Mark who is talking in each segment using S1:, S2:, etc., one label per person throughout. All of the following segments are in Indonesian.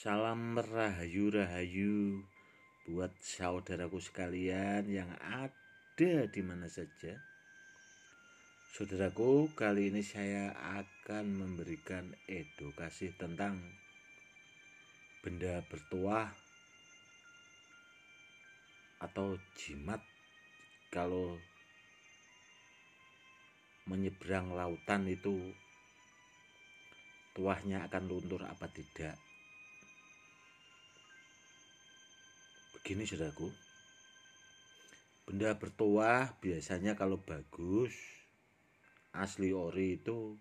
S1: Salam rahayu-rahayu buat saudaraku sekalian yang ada di mana saja. Saudaraku, kali ini saya akan memberikan edukasi tentang benda bertuah atau jimat kalau menyeberang lautan itu tuahnya akan luntur apa tidak. Begini saudaraku, benda bertuah biasanya kalau bagus, asli ori itu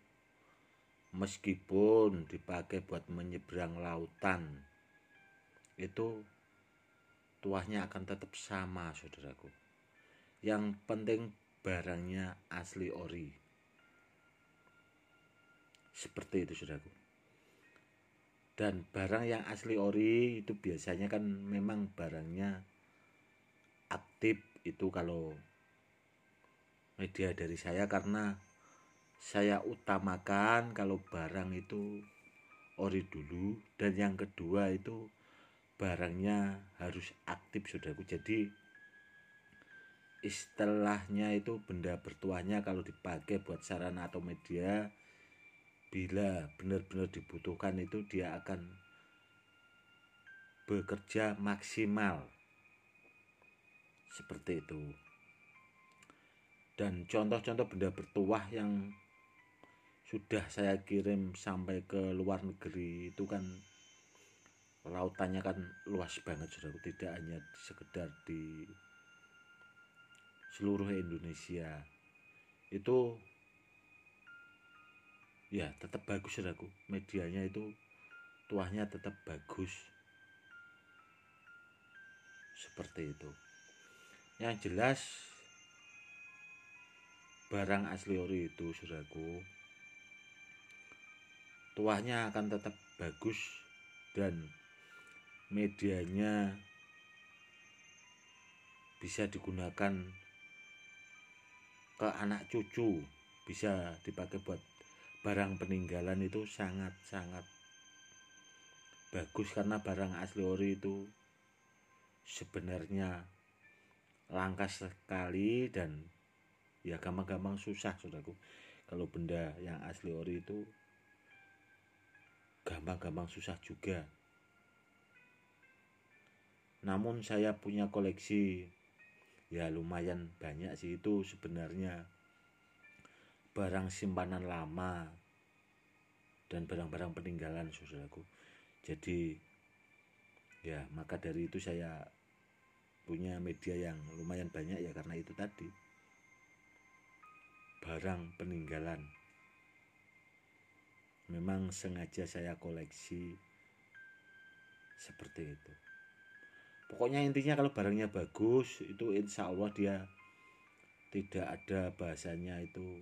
S1: meskipun dipakai buat menyeberang lautan itu tuahnya akan tetap sama saudaraku. Yang penting barangnya asli ori. Seperti itu saudaraku. Dan barang yang asli ori itu biasanya kan memang barangnya aktif. Itu kalau media dari saya, karena saya utamakan kalau barang itu ori dulu, dan yang kedua itu barangnya harus aktif saudaraku. Jadi istilahnya itu benda bertuahnya kalau dipakai buat sarana atau media, bila benar-benar dibutuhkan itu dia akan bekerja maksimal. Seperti itu. Dan contoh-contoh benda bertuah yang sudah saya kirim sampai ke luar negeri itu kan lautannya kan luas banget saudara, tidak hanya sekedar di seluruh Indonesia. Itu ya tetap bagus saudaraku, medianya itu tuahnya tetap bagus. Seperti itu. Yang jelas barang asli ori itu saudaraku tuahnya akan tetap bagus, dan medianya bisa digunakan ke anak cucu, bisa dipakai buat barang peninggalan. Itu sangat-sangat bagus karena barang asli ori itu sebenarnya langka sekali dan ya gampang-gampang susah saudaraku. Kalau benda yang asli ori itu gampang-gampang susah juga. Namun saya punya koleksi ya lumayan banyak sih, itu sebenarnya barang simpanan lama dan barang-barang peninggalan saudaraku. Jadi ya maka dari itu saya punya media yang lumayan banyak ya, karena itu tadi barang peninggalan memang sengaja saya koleksi seperti itu. Pokoknya intinya kalau barangnya bagus itu insya Allah dia tidak ada bahasanya itu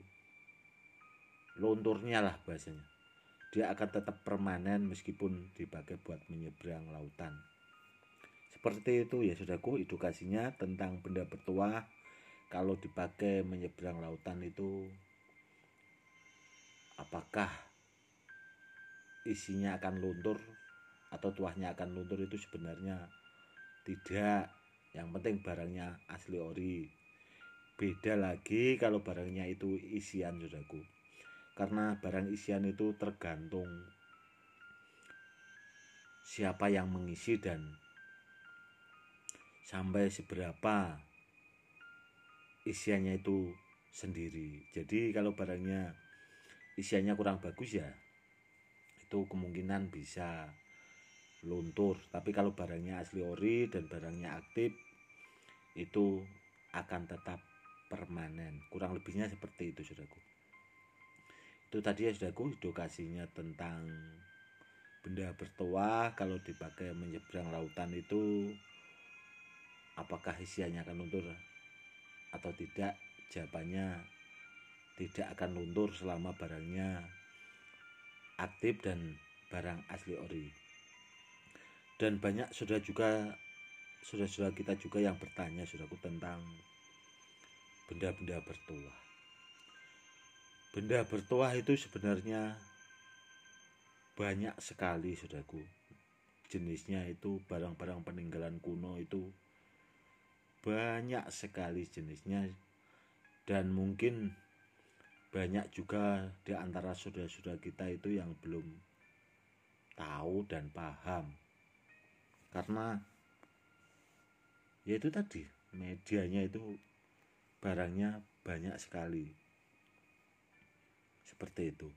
S1: lunturnya lah bahasanya. Dia akan tetap permanen meskipun dipakai buat menyeberang lautan. Seperti itu ya saudaraku, edukasinya tentang benda bertuah kalau dipakai menyeberang lautan itu apakah isinya akan luntur atau tuahnya akan luntur itu sebenarnya tidak. Yang penting barangnya asli ori. Beda lagi kalau barangnya itu isian saudaraku, karena barang isian itu tergantung siapa yang mengisi dan sampai seberapa isiannya itu sendiri. Jadi kalau barangnya isiannya kurang bagus ya itu kemungkinan bisa luntur. Tapi kalau barangnya asli ori dan barangnya aktif itu akan tetap permanen. Kurang lebihnya seperti itu saudaraku. Itu tadi ya saudaraku edukasinya tentang benda bertuah kalau dipakai menyeberang lautan itu apakah isiannya akan luntur atau tidak. Jawabannya tidak akan luntur selama barangnya aktif dan barang asli ori. Dan banyak saudara kita juga yang bertanya saudaraku tentang benda-benda bertuah. Benda bertuah itu sebenarnya banyak sekali saudaraku. jenisnya itu barang-barang peninggalan kuno itu banyak sekali jenisnya, dan mungkin banyak juga di antara saudara-saudara kita itu yang belum tahu dan paham, karena ya itu tadi, medianya itu barangnya banyak sekali seperti itu.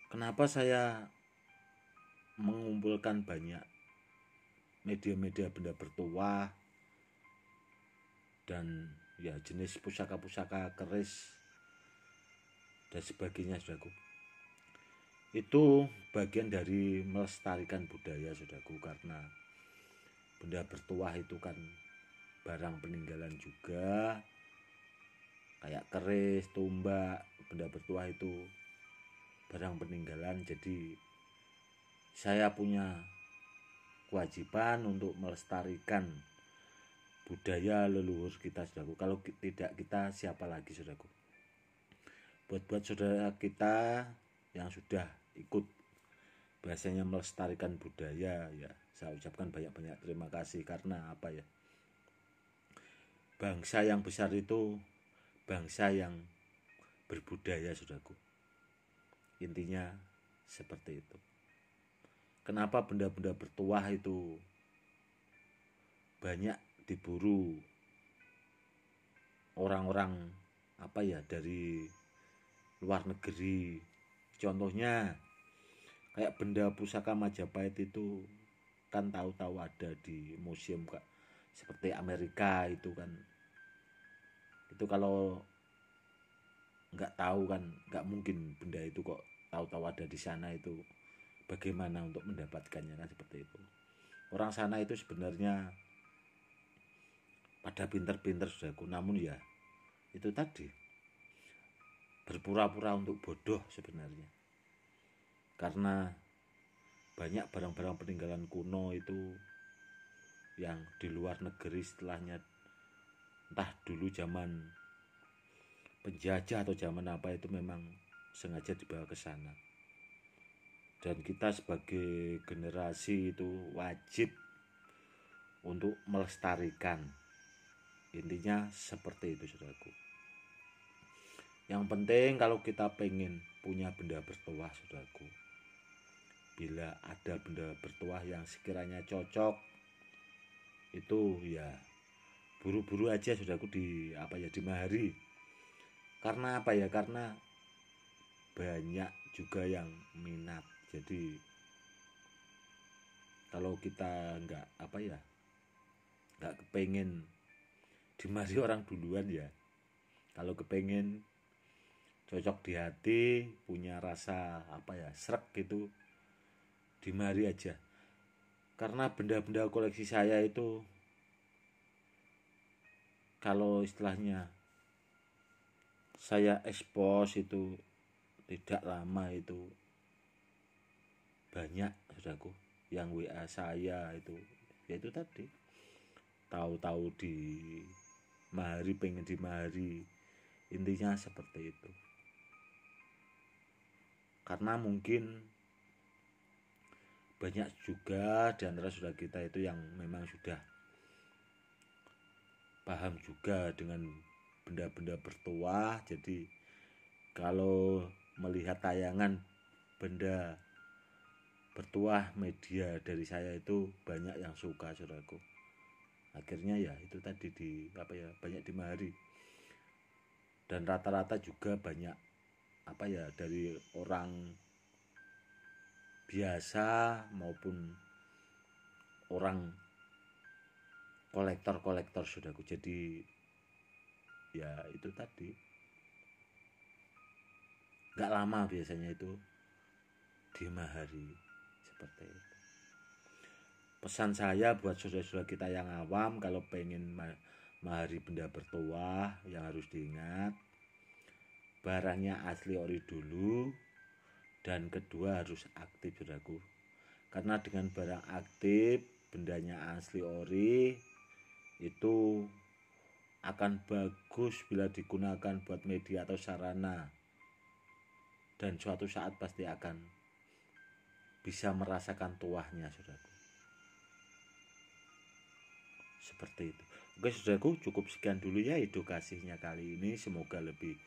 S1: Kenapa saya mengumpulkan banyak media-media benda bertuah dan ya jenis pusaka-pusaka keris dan sebagainya, saudaraku? Itu bagian dari melestarikan budaya, saudaraku, karena benda bertuah itu kan barang peninggalan juga, kayak keris, tombak, benda bertuah itu barang peninggalan. Jadi saya punya kewajiban untuk melestarikan budaya leluhur kita, saudaraku. Kalau tidak kita, siapa lagi, saudaraku? Buat saudara kita yang sudah ikut bahasanya melestarikan budaya, ya saya ucapkan banyak-banyak terima kasih. Karena apa ya, bangsa yang besar itu bangsa yang berbudaya, saudaraku. Intinya seperti itu. Kenapa benda-benda bertuah itu banyak diburu orang-orang dari luar negeri? Contohnya kayak benda pusaka Majapahit itu kan tahu-tahu ada di museum, Kak. Seperti Amerika itu kan. Itu kalau nggak tahu kan nggak mungkin benda itu kok tahu-tahu ada di sana. Itu bagaimana untuk mendapatkannya, kan seperti itu. Orang sana itu sebenarnya pada pinter-pinter, saudaraku, namun ya itu tadi, berpura-pura untuk bodoh sebenarnya. Karena banyak barang-barang peninggalan kuno itu yang di luar negeri setelahnya, entah dulu zaman penjajah atau zaman apa, itu memang sengaja dibawa ke sana. Dan kita sebagai generasi itu wajib untuk melestarikan. Intinya seperti itu, saudaraku. Yang penting kalau kita pengen punya benda bertuah, saudaraku, bila ada benda bertuah yang sekiranya cocok, itu ya buru-buru aja, saudaraku, dimahari. Karena karena banyak juga yang minat. Jadi kalau kita nggak kepengen dimari orang duluan, ya kalau kepengen cocok di hati, punya rasa srek gitu, dimari aja. Karena benda-benda koleksi saya itu kalau istilahnya saya expose itu tidak lama itu banyak, saudaraku, yang WA saya itu ya itu tadi, tahu-tahu di mahari, pengen dimahari. Intinya seperti itu. Karena mungkin banyak juga di antara saudara kita itu yang memang sudah paham juga dengan benda-benda bertuah. Jadi kalau melihat tayangan benda bertuah media dari saya itu banyak yang suka, saudaraku. Akhirnya ya itu tadi banyak dimahari. Dan rata-rata juga banyak dari orang biasa maupun orang kolektor, saudaraku. Jadi ya itu tadi, nggak lama biasanya itu dimahari seperti itu. Pesan saya buat saudara-saudara kita yang awam, kalau pengen mahari benda bertuah, yang harus diingat barangnya asli ori dulu, dan kedua harus aktif, saudaraku. Karena dengan barang aktif, bendanya asli ori, itu akan bagus bila digunakan buat media atau sarana, dan suatu saat pasti akan bisa merasakan tuahnya, saudaraku. Seperti itu. Oke, saudaraku, cukup sekian dulu ya edukasinya kali ini. Semoga lebih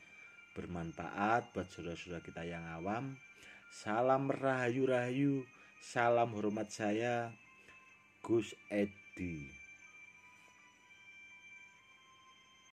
S1: bermanfaat buat saudara-saudara kita yang awam. Salam rahayu-rahayu. Salam hormat saya, Gus Edi.